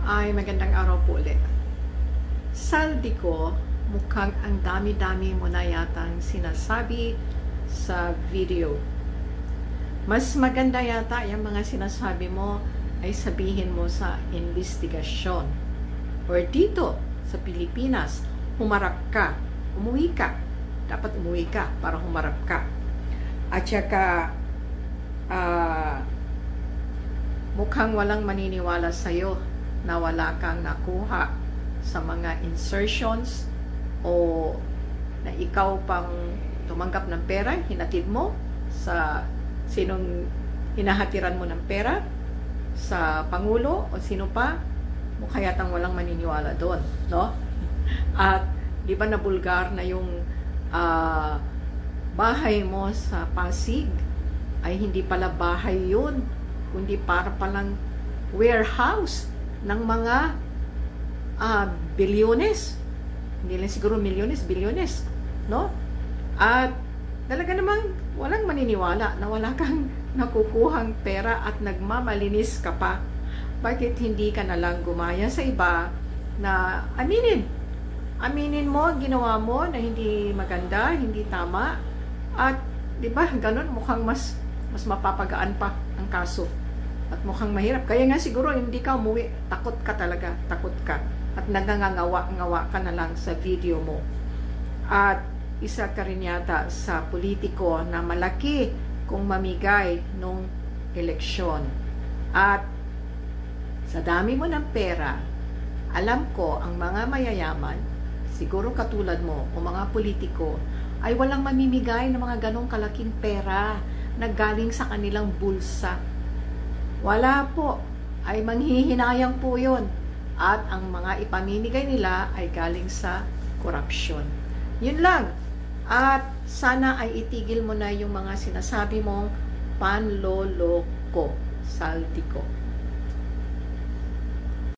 Ay, magandang araw po ulit. Saldi ko, mukhang ang dami-dami mo na yatang sinasabi sa video. Mas maganda yata yung mga sinasabi mo ay sabihin mo sa investigasyon. Or dito, sa Pilipinas, humarap ka, umuwi ka. Dapat umuwi ka para humarap ka. At saka, mukhang walang maniniwala sa'yo na wala kang nakuha sa mga insertions o na ikaw pang tumanggap ng pera, hinatid mo sa sinong hinahatiran mo ng pera, sa Pangulo o sino pa, mukha yatang walang maniniwala doon, no? At di ba nabulgar na yung bahay mo sa Pasig ay hindi pala bahay yun, kundi para palang warehouse ng mga bilyones. Hindi lang siguro milyones, bilyones, no? At talaga namang walang maniniwala na wala kang nakukuhang pera at nagmamalinis ka pa. Bakit hindi ka na lang gumaya sa iba na aminin mo ang ginawa mo na hindi maganda, hindi tama, at di ba ganun mukhang mas mapapagaan pa ang kaso. At mukhang mahirap. Kaya nga siguro hindi ka umuwi. Takot ka talaga. Takot ka. At nagangangawa-ngawa ka na lang sa video mo. At isa ka rin yata sa politiko na malaki kung mamigay nung eleksyon. At sa dami mo ng pera, alam ko ang mga mayayaman, siguro katulad mo o mga politiko, ay walang mamimigay ng mga ganong kalaking pera na galing sa kanilang bulsa. Wala po, ay manghihinayang po yun. At ang mga ipamimigay nila ay galing sa korupsyon. Yun lang. At sana ay itigil mo na yung mga sinasabi mong panloloko, saldi ko.